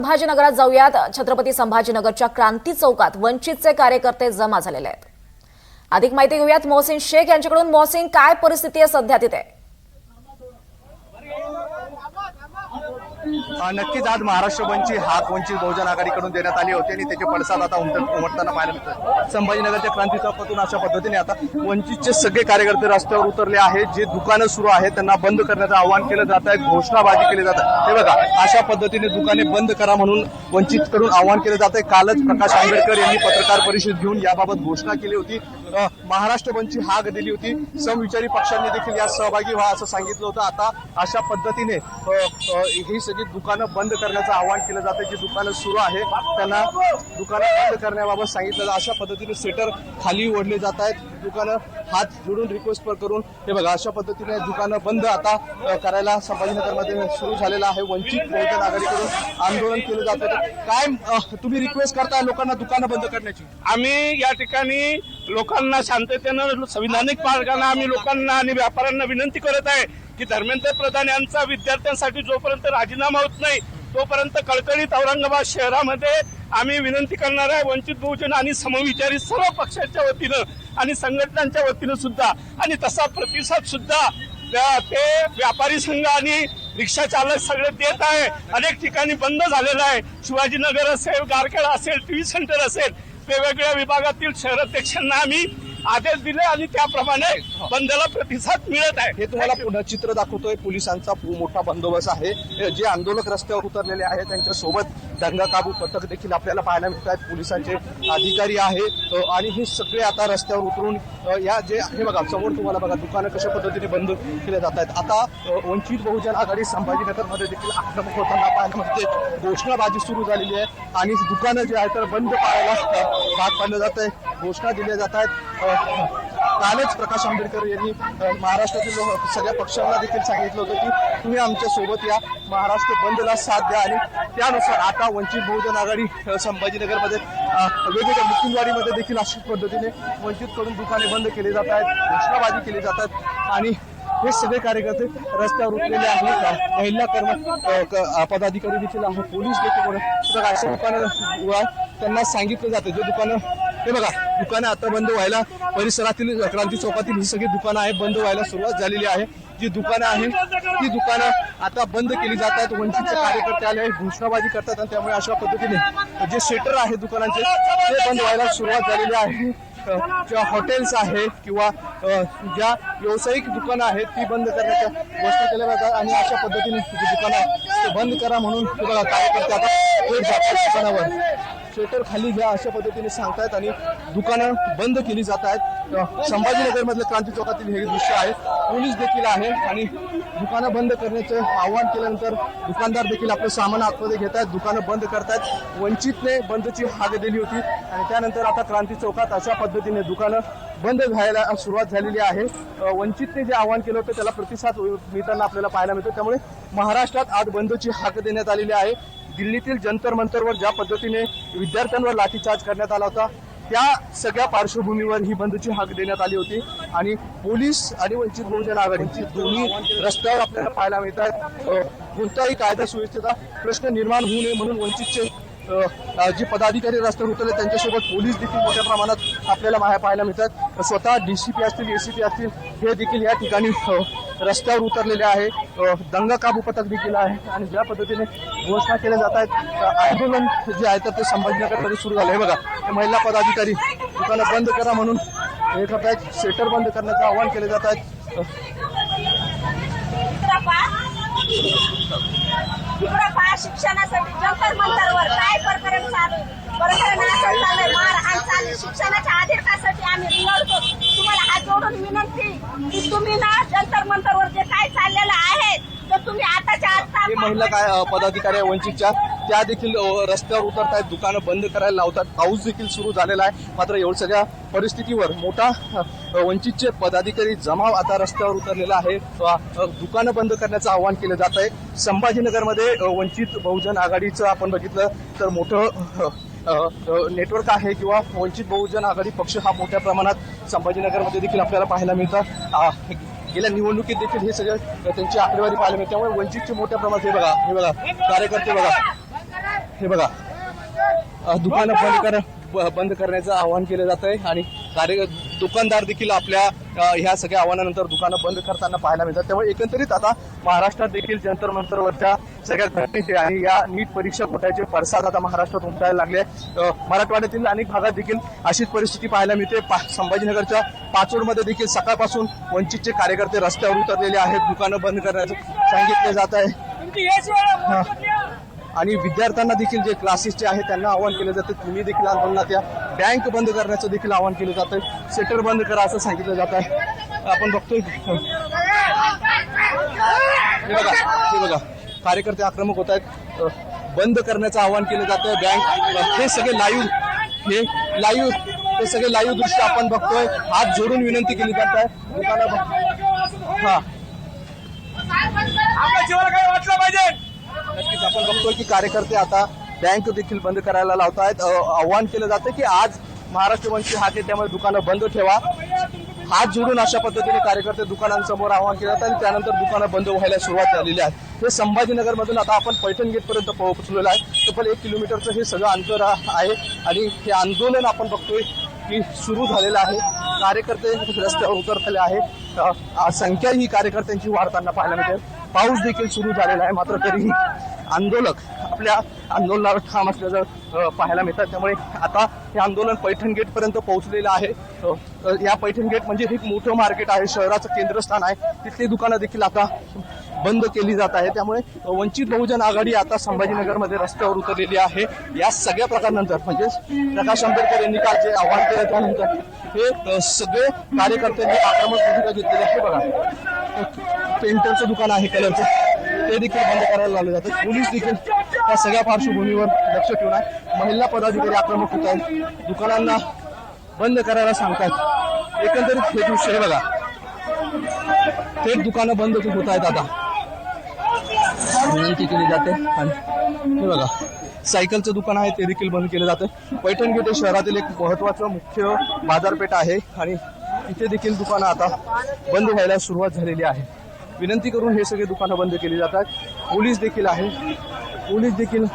संभाजीनगरात जाऊयात। छत्रपती संभाजीनगरच्या क्रांती चौकात वंचितचे कार्यकर्ते जमा झालेले आहेत। अधिक माहिती घेऊयात मोहसिन शेख यांच्याकडून। मोहसिन, काय परिस्थिती आहे सध्या तिथे? नक्कीच आज महाराष्ट्र बंदची हाक वंचित बहुजन आघाडीकडून देण्यात आली होती आणि त्याचे पडसाद आता उमटताना पाहायला मिळतात। संभाजीनगरच्या क्रांती चौकातून अशा पद्धतीने आता वंचितचे सगळे कार्यकर्ते रस्त्यावर उतरले आहेत। जे दुकानं सुरू आहेत त्यांना बंद करण्याचं आवाहन केलं जात आहे, घोषणाबाजी केली जात आहे। हे बघा, अशा पद्धतीने दुकाने बंद करा म्हणून वंचितकडून आवाहन केलं जात आहे। कालच प्रकाश आंबेडकर यांनी पत्रकार परिषद घेऊन याबाबत घोषणा केली होती। महाराष्ट्र बंदची हाक दिली होती। समविचारी पक्षांनी देखील यात सहभागी व्हा असं सांगितलं होतं। आता अशा पद्धतीने ही सगळी दुकानं बंद करण्याचं आवाहन केलं जातं। जी दुकानं सुरू आहे त्यांना दुकानं बंद करण्याबाबत सांगितलं जातं। अशा पद्धतीने सेटर खाली ओढले जात आहेत। दुकानं हात जोडून रिक्वेस्ट करून हे बघा, अशा पद्धतीने दुकानं बंद आता करायला संभाजीनगरमध्ये सुरू झालेलं आहे। वंचित बहुजन आघाडीकडून आंदोलन केलं जात होतं। काय तुम्ही रिक्वेस्ट करताय लोकांना दुकानं बंद करण्याची? आम्ही या ठिकाणी लोकांना शांततेनं संविधानिक मार्गाने आम्ही लोकांना आणि व्यापाऱ्यांना विनंती करत आहे की धर्मेंद्र प्रधान यांचा विद्यार्थ्यांसाठी जोपर्यंत राजीनामा होत नाही तोपर्यंत कळकळीत औरंगाबाद शहरामध्ये आम्ही विनंती करणार आहे। वंचित बहुजन आणि समविचारी सर्व पक्षांच्या वतीनं आणि संघटनांच्या वतीनं सुद्धा आणि तसा प्रतिसाद सुद्धा ते व्यापारी संघ आणि रिक्षा चालक सगळे देत आहे। अनेक ठिकाणी बंद झालेलं आहे। शिवाजीनगर असेल, गारखेडा असेल, टीव्ही सेंटर असेल, वेगवेगळ्या विभागातील शहराध्यक्षांना आम्ही आदेश दिले आणि त्याप्रमाणे बंदला प्रतिसाद मिळत आहे। हे तुम्हाला पुन्हा चित्र दाखवतोय। पोलिसांचा मोठा बंदोबस्त आहे। जे आंदोलक रस्त्यावर उतरलेले आहेत त्यांच्या सोबत दंगा काबू पथक देखील आपल्याला पाहायला मिळतात। पोलिसांचे अधिकारी आहेत आणि हे सगळे आता रस्त्यावर उतरून या जे हे बघा, समोर तुम्हाला बघा दुकानं कशा पद्धतीने बंद केले जात आहेत। आता वंचित बहुजन आघाडी संभाजीनगरमध्ये देखील आक्रमक होताना पाहायला मिळते। घोषणाबाजी सुरू झालेली आहे आणि दुकानं जे आहेत तर बंद करायला भाग पाडलं जात आहे, घोषणा दिल्या जात आहेत। कालच प्रकाश आंबेडकर यांनी महाराष्ट्रातील सगळ्या पक्षांना देखील सांगितलं होतं की तुम्ही आमच्या सोबत या, महाराष्ट्र बंदला साथ द्या। आणि त्यानुसार आता वंचित बहुजन आघाडी संभाजीनगरमध्ये वेगवेगळ्या मुकुंदवाडीमध्ये देखील अशाच पद्धतीने वंचितकडून दुकाने बंद केली जात आहेत, घोषणाबाजी केली जातात आणि हे सगळे कार्यकर्ते रस्त्यावर उतरलेले आहेत। महिला पदाधिकारी देखील आहे, पोलीस देखील अशा दुकानं त्यांना सांगितलं जातं जे दुकानं हे बघा, दुकानं आता बंद व्हायला, परिसरातील क्रांती चौकातील ही सगळी दुकानं आहे बंद व्हायला सुरुवात झालेली आहे। जी दुकानं आहे ती दुकानं आता बंद केली जातात। वंचितचे कार्यकर्ते आले घोषणाबाजी करतात आणि त्यामुळे अशा पद्धतीने जे शेटर आहे दुकानांचे ते बंद व्हायला सुरुवात झालेली आहे। ज्या हॉटेल्स आहे किंवा ज्या व्यावसायिक दुकानं आहेत ती बंद करण्याच्या गोष्टी केल्या जातात आणि अशा पद्धतीने जी दुकानं ते बंद करा म्हणून बघा कार्यकर्ते आता थेट जातात दुकानावर, शेटर खाली घ्या अशा पद्धतीने सांगतायत आणि दुकानं बंद केली जात आहेत। संभाजीनगर मधल्या क्रांती चौकातील हे दृश्य आहे। पोलीस देखील आहे आणि दुकानं बंद करण्याचे आवाहन केल्यानंतर दुकानदार देखील आपलं सामान आतमध्ये घेत आहेत, दुकानं बंद करतायत। वंचितने बंदची हाक दिली होती आणि त्यानंतर आता क्रांती चौकात अशा पद्धतीने दुकानं बंद व्हायला सुरुवात झालेली आहे। वंचितने जे आवाहन केलं होतं त्याला प्रतिसाद मिळताना आपल्याला पाहायला मिळतो। त्यामुळे महाराष्ट्रात आज बंदची हाक देण्यात आलेली आहे। दिल्लीतील जंतर मंतरवर ज्या पद्धतीने विद्यार्थ्यांवर लाठीचार्ज करण्यात आला होता त्या सगळ्या पार्श्वभूमीवर ही बंदची हाक देण्यात आली होती आणि पोलीस आणि वंचित बहुजन आघाडीची दोन्ही रस्त्यावर आपल्याला पाहायला मिळत आहेत। कोणताही कायदा सुव्यवस्थेचा प्रश्न निर्माण होऊ नये म्हणून वंचितचे जे पदाधिकारी रस्त्यावर उतरले त्यांच्यासोबत पोलीस देखील मोठ्या प्रमाणात आपल्याला पाहायला मिळतात। स्वतः डीसीपी असतील, एसीपी असतील हे देखील या ठिकाणी रस्त्यावर उतरलेले आहे। दंगा काबू पथक देखील आहे आणि ज्या पद्धतीने घोषणा केल्या जात आहेत, आंदोलन जे आहे तर ते संभाजीनगरमध्ये सुरू झालं आहे। बघा, महिला पदाधिकारी दुकानं बंद करा म्हणून हे करत आहेत, शेटर बंद करण्याचं आवाहन केले जात आहेत। शिक्षणासाठी जंतर मंतरवर काय प्रकरण चालू मारहाण चालू, शिक्षणाच्या अधिकारासाठी आम्ही लढतो। तुम्हाला हात जोडून विनंती की तुम्ही ना जंतर मंतरवर जे काय चाललेलं आहे तर तुम्ही आताच्या आता महिला काय पदाधिकारी वंचितच्या त्या देखील रस्त्यावर उतरत आहेत, दुकानं बंद करायला लावतात। पाऊस देखील सुरू झालेला आहे, मात्र एवढ्या सगळ्या परिस्थितीवर मोठा वंचितचे पदाधिकारी जमाव आता रस्त्यावर उतरलेला आहे। दुकानं बंद करण्याचं आवाहन केलं जात आहे। संभाजीनगरमध्ये वंचित बहुजन आघाडीचं आपण बघितलं तर मोठं नेटवर्क आहे किंवा वंचित बहुजन आघाडी पक्ष हा मोठ्या प्रमाणात संभाजीनगरमध्ये देखील आपल्याला पाहायला मिळतात। गेल्या निवडणुकीत देखील हे सगळं त्यांची आकडेवारी पाहायला मिळते। त्यामुळे वंचितचे मोठ्या प्रमाणात हे बघा कार्यकर्ते बघा हे बघा दुकानं बंद करण्याचं आवाहन केलं जात आहे आणि दुकानदार देखील आपल्या ह्या सगळ्या आव्हानानंतर दुकानं बंद करताना पाहायला मिळतात. त्यामुळे एकंदरीत आता महाराष्ट्रात देखील जंतर मंतरवरच्या सगळ्या घटनेचे आणि या नीट परीक्षा खोट्याचे पडसाद आता महाराष्ट्रात उमटायला लागले. मराठवाड्यातील अनेक भागात देखील अशीच परिस्थिती पाहायला मिळते. संभाजीनगरच्या पाचोडमध्ये देखील सकाळपासून वंचितचे कार्यकर्ते रस्त्यावर उतरलेले आहेत. दुकानं बंद करण्याचं सांगितले जात आहे आणि विद्यार्थ्यांना देखील जे क्लासेसचे आहेत त्यांना आवाहन केलं जातं तुम्ही देखील आंदोलनात या. बँक बंद करण्याचं देखील आवाहन केलं जातं. शटर बंद करा असं सांगितलं जात आहे. आपण बघतोय हे बघा कार्यकर्ते आक्रमक होत आहेत. बंद करण्याचं आवाहन केलं जातं. बँक हे सगळे हे सगळे लाईव्ह दृश्य आपण बघतोय. हात जोडून विनंती केली जात आहे. दुकानं आपल्या जीवाला काय वाटलं पाहिजे. नक्कीच आपण बघतोय की कार्यकर्ते आता बँक देखील बंद करायला लावत आहेत. आव्हान केलं जातं की आज महाराष्ट्र वंचित हात आहे त्यामुळे दुकानं बंद ठेवा. हात जोडून अशा पद्धतीने कार्यकर्ते दुकानांसमोर आवाहन केलं जातं आणि त्यानंतर दुकानं बंद व्हायला सुरुवात झालेली आहे. हे संभाजीनगरमधून आता आपण पैठण गेटपर्यंत पोहोचलेलो आहे. तब्बल 1 किलोमीटरचं हे सगळं अंतर आहे आणि हे आंदोलन आपण बघतोय की सुरू झालेलं आहे. कार्यकर्ते रस्त्यावर उतरलेले आहे. संख्या ही कार्यकर्त्यांची वाढताना पाहायला मिळते. पाऊस देखील सुरू झालेला आहे मात्र तरीही आंदोलक आपल्या आंदोलनावर ठाम असल्याचं पाहायला मिळतात. त्यामुळे आता हे आंदोलन पैठण गेटपर्यंत पोहोचलेलं आहे. या पैठण गेट म्हणजे एक मोठं मार्केट आहे, शहराचं केंद्रस्थान आहे. तिथली दुकानं देखील आता बंद केली जात आहे. त्यामुळे वंचित बहुजन आघाडी आता संभाजीनगरमध्ये रस्त्यावर उतरलेली आहे. या सगळ्या प्रकारानंतर म्हणजे प्रकाश आंबेडकर यांनी काल जे आवाहन केलं त्यानंतर हे सगळे कार्यकर्त्यांनी आक्रमक भूमिका घेतलेली आहे. बघा पेंटरचं दुकान आहे कलरचं ते देखील बंद करायला लावलं जातं. पोलीस देखील त्या सगळ्या पार्श्वभूमीवर लक्ष ठेवून आहे. महिला पदाधिकारी आक्रमक होत आहेत. दुकानांना बंद करायला सांगतात. एकंदरीत हे दृश्य हे बघा थेट दुकानं बंद होत आहेत. आता विनंती केली जाते आणि हे बघा सायकलचं दुकान आहे ते देखील बंद केलं जातं. पैठण गेट हे शहरातील एक महत्वाचं मुख्य बाजारपेठ आहे आणि इथे देखील दुकानं आता बंद व्हायला सुरुवात झालेली आहे. विनंती करून हे सगळे दुकानं बंद केली जातात. पोलीस देखील आहे. पोलीस देखील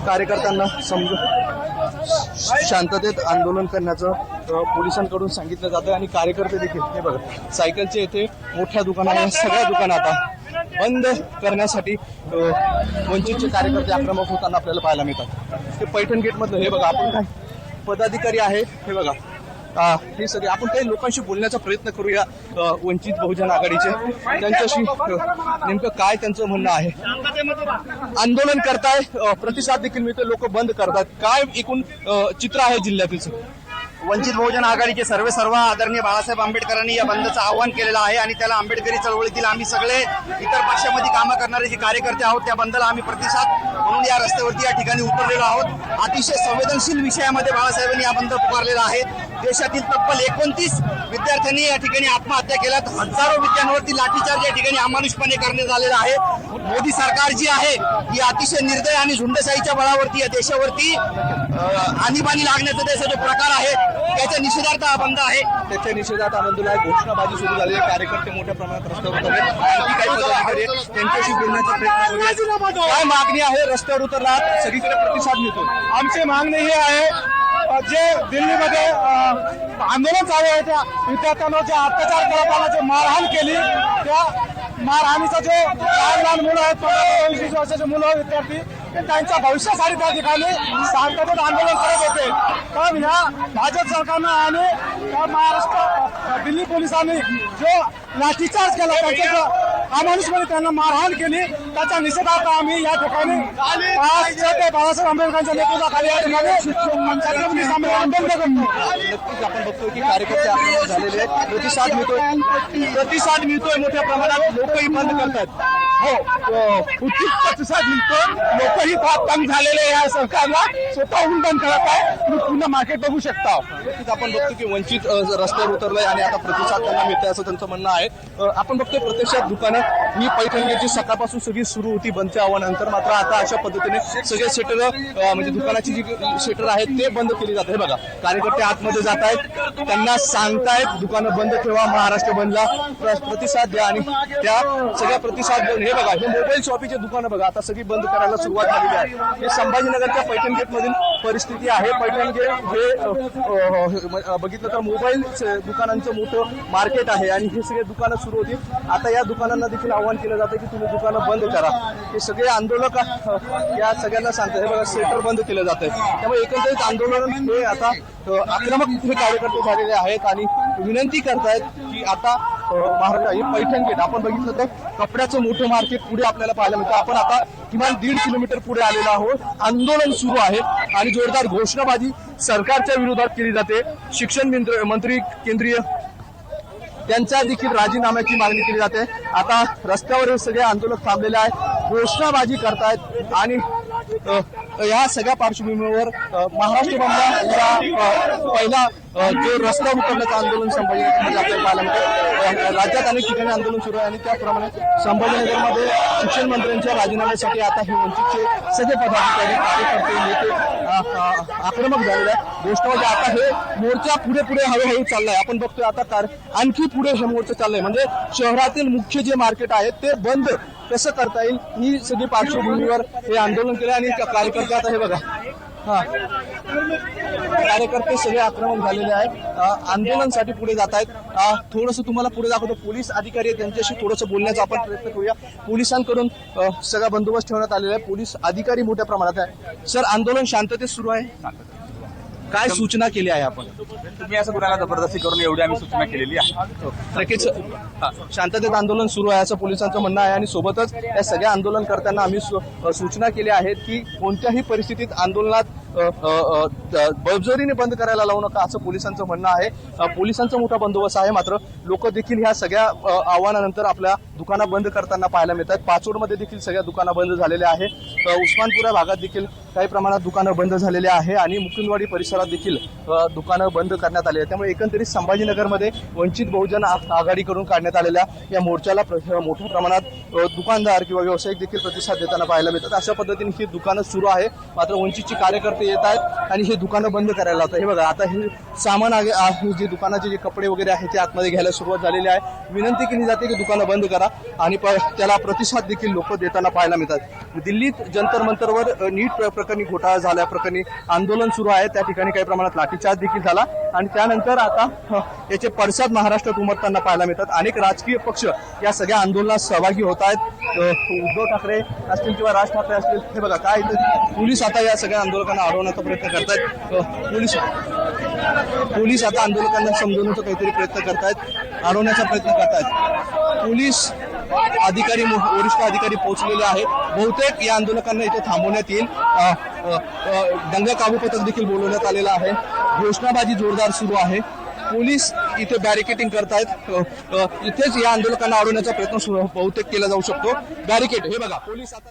कार्यकर्त्यांना शांततेत आंदोलन करण्याचं पोलिसांकडून सांगितलं जातं आणि कार्यकर्ते देखील हे बघा सायकलचे येथे मोठ्या दुकानांना सगळ्या दुकानं आता बंद करण्यासाठी वंचितचे कार्यकर्ते आक्रमक होताना आपल्याला पाहायला मिळतात. ते पैठण गेटमधलं हे बघा आपण काय पदाधिकारी आहे हे बघा हे सगळे आपण काही लोकांशी बोलण्याचा प्रयत्न करूया. वंचित बहुजन आघाडीचे त्यांच्याशी नेमकं काय त्यांचं म्हणणं आहे. आंदोलन करताय प्रतिसाद देखील मिळतो लोक बंद करतात काय एकूण चित्र आहे जिल्ह्यातील. वंचित बहुजन आघाडीचे सर्व आदरणीय बाळासाहेब आंबेडकरांनी या बंदचं आव्हान केलेलं आहे आणि त्याला आंबेडकरी चळवळीतील आम्ही सगळे इतर पक्षामध्ये कामं करणारे जे कार्यकर्ते आहोत त्या बंदला आम्ही प्रतिसाद म्हणून या रस्त्यावरती या ठिकाणी उतरलेलो आहोत. अतिशय संवेदनशील विषयामध्ये बाळासाहेबांनी हा बंद पुकारलेला आहे. देशातील तब्बल 29 विद्यार्थ्यांनी या ठिकाणी आत्महत्या केल्यात. हजारो विद्यार्थ्यांवरती लाठीचार्ज या ठिकाणी अमानुषपणे करण्यात आलेला आहे. मोदी सरकार जी आहे ही अतिशय निर्दय आणि झुंडशाहीच्या बळावरती या देशावरती आणीबाणी लागण्याचा त्याचा जो प्रकार आहे त्याच्या निषेधार्थ हा बंद आहे. त्याच्या निषेधार्थ आंदोलन आहे. घोषणाबाजी सुरू झाली आहे. कार्यकर्ते मोठ्या प्रमाणात रस्त्यावर उतरले. आणखी काही पदाधिकारी त्यांच्याशी बोलण्याचा प्रयत्न करूया. काय मागणी आहे रस्त्यावर उतरला सगळीकडे प्रतिसाद मिळतो. आमची मागणी ही आहे जे दिल्लीमध्ये आंदोलन चालू आहे त्या विद्यार्थ्यांवर जे अत्याचार करताना जे मारहाण केली त्या मारहाणीचा जो लहान मुलं आहेत 15-20 वर्षाचे मुलं विद्यार्थी त्यांच्या भविष्यासाठी त्या ठिकाणी शांततेत आंदोलन करत होते. पण ह्या भाजप सरकारनं आणि त्या महाराष्ट्र दिल्ली पोलिसांनी जो लाठीचार्ज केला त्याच्या अमानुषपणे त्यांना मारहाण केली त्याच्या निषेधार्थ आम्ही या ठिकाणी बाळासाहेब आंबेडकरांच्या नेतृत्वाखाली या ठिकाणी छत्रपती संभाजी बंद करतो. नक्कीच आपण बघतोय की कार्यकर्ते आक्रमक झालेले आहेत. प्रतिसाद मिळतोय मोठ्या प्रमाणात. लोकही बंद करतात. हो उचित प्रतिसाद मिळतो. लोकही फार तंग झालेले या सरकारला स्वतःहून बंद करत आहे. तुम्ही पुन्हा मार्केट बघू शकता. नक्कीच आपण बघतो की वंचित रस्त्यावर उतरलंय आणि आता प्रतिसाद त्यांना मिळतोय असं त्यांचं म्हणणं आहे. आपण बघतोय प्रत्यक्षात दुकानं पाहल्याप्रमाणे ही पैठण गेटची सकाळपासून सगळी सुरू होती बंदच्या आव्हानानंतर. मात्र आता अशा पद्धतीने सगळे शेटर म्हणजे दुकानाची जी शेटर आहेत ते बंद केली जात आहे. बघा कार्यकर्ते आतमध्ये जात आहेत, त्यांना सांगतायत दुकानं बंद ठेवा, महाराष्ट्र बंदला प्रतिसाद द्या आणि त्या सगळ्या प्रतिसाद देऊन हे बघा हे मोबाईल शॉपीचे दुकानं बघा आता सगळी बंद करायला सुरुवात झालेली आहे. हे संभाजीनगरच्या पैठण गेट मधील परिस्थिती आहे. पैठण गेट हे बघितलं तर मोबाईल दुकानांचं मोठं मार्केट आहे आणि हे सगळे दुकानं सुरू होती. आता या दुकानांना देखील आवाहन केलं जातं की तुम्ही दुकानं बंद करा. हे सगळे आंदोलक या सगळ्यांना सांगतात हे बघा शेटर बंद केलं जातंय. त्यामुळे एकंदरीत आंदोलन हे आता आक्रमक हे कार्यकर्ते झालेले आहेत आणि विनंती करतायत की आता महाराष्ट्र हे पैठण गेट आपण बघितलं तर कपड्याचं मोठं मार्केट पुढे आपल्याला पाहायला मिळतं. आपण आता किमान 1.5 किलोमीटर पुढे आलेलो आहोत. आंदोलन सुरू आहे आणि जोरदार घोषणाबाजी सरकारच्या विरोधात केली जाते. शिक्षण मंत्री केंद्रीय त्यांच्या देखील राजीनाम्याची मागणी केली जाते. आता रस्त्यावर हे सगळे आंदोलक थांबलेले आहेत, घोषणाबाजी करतायत आणि या सगळ्या पार्श्वभूमीवर महाराष्ट्र बंदला पहिला जो रस्त्यावर उतरण्याचं आंदोलन संभाजीनगरमध्ये आपल्याला पाहायला मिळतं. राज्यात अनेक ठिकाणी आंदोलन सुरू आहे आणि त्याप्रमाणे संभाजीनगरमध्ये शिक्षण मंत्र्यांच्या राजीनाम्यासाठी आता हे वंचितचे सगळे पदाधिकारी कार्यकर्ते नेते आक्रमक झालेले आहेत. गोष्ट म्हणजे आता हे मोर्चा पुढे पुढे हळूहळू चाललाय. आपण बघतोय आता आणखी पुढे हे मोर्चा चाललाय म्हणजे शहरातील मुख्य जे मार्केट आहे ते बंद कसं करता येईल ही सगळी पार्श्वभूमीवर हे आंदोलन केलं आणि कार्यकर्ते आता हे बघा कार्यकर्ते सगळे आक्रमक झालेले आहेत, आंदोलनासाठी पुढे जात आहेत. थोडंसं तुम्हाला पुढे दाखवतो पोलीस अधिकारी आहेत त्यांच्याशी थोडंसं बोलण्याचा आपण प्रयत्न करूया. पोलिसांकडून सगळा बंदोबस्त ठेवण्यात आलेला आहे, पोलीस अधिकारी मोठ्या प्रमाणात आहे. सर आंदोलन शांततेत सुरू आहे, काय सूचना केली आहे आपण? तुम्ही असं कुणाला जबरदस्ती करून एवढी आम्ही सूचना केलेली आहे. नक्कीच शांततेत आंदोलन सुरू आहे असं पोलिसांचं म्हणणं आहे आणि सोबतच या सगळ्या आंदोलनकर्त्यांना आम्ही सूचना केल्या आहेत की कोणत्याही परिस्थितीत आंदोलनात बळजबरीने बंद करायला लावू नका असं पोलिसांचं म्हणणं आहे. पोलिसांचा मोठा बंदोबस्त आहे. मात्र लोक देखील ह्या सगळ्या आव्हानानंतर आपल्या दुकानं बंद करताना पाहायला मिळतात. पाचोडमध्ये देखील सगळ्या दुकानं बंद झालेल्या आहे. उस्मानपुरा भागात देखील काही प्रमाणात दुकानं बंद झालेले आहे आणि मुकुंदवाडी परिसरात देखील दुकानं बंद करण्यात आली आहे. त्यामुळे एकंदरीत संभाजीनगरमध्ये वंचित बहुजन आघाडीकडून काढण्यात आलेल्या या मोर्चाला मोठ्या प्रमाणात दुकानदार किंवा व्यावसायिक देखील प्रतिसाद देताना पाहायला मिळतात. अशा पद्धतीने ही दुकानं सुरू आहे. मात्र वंचितची कार्यकर्ते येत आहेत आणि हे दुकानं बंद करायला लावतात. हे बघा आता हे सामान जे दुकानाचे जे कपडे वगैरे आहेत ते आतमध्ये घ्यायला सुरुवात झालेली आहे. विनंती केली जाते की दुकानं बंद करा आणि त्याला प्रतिसाद देखील लोक देताना पाहायला मिळतात. दिल्लीत जंतर मंतरवर नीट प्रकरणी घोटाळा झाल्याप्रकरणी आंदोलन सुरू आहे. त्या ठिकाणी काही प्रमाणात लाठीचार्ज देखील झाला आणि त्यानंतर आता याचे पडसाद महाराष्ट्रात उमटताना पाहायला मिळतात. अनेक राजकीय पक्ष या सगळ्या आंदोलनात सहभागी होत आहेत. उद्धव ठाकरे असतील किंवा राज ठाकरे असतील हे बघा काय पोलीस आता या सगळ्या आंदोलकांना अडवण्याचा प्रयत्न करतायत. पोलीस आता आंदोलकांना समजवण्याचा काहीतरी प्रयत्न करतायत, अडवण्याचा प्रयत्न करतायत. पोलीस अधिकारी वरिष्ठ अधिकारी पोहोचलेले आहेत. बहुतेक या आंदोलकांना इथे थांबवण्यात येईल. दंगा काबू पथक देखील बोलवण्यात आलेलं आहे. घोषणाबाजी जोरदार सुरू आहे. पोलीस इथे बॅरिकेडिंग करतायत. इथेच या आंदोलकांना अडवण्याचा प्रयत्न बहुतेक केला जाऊ शकतो. बॅरिकेड हे बघा पोलीस आता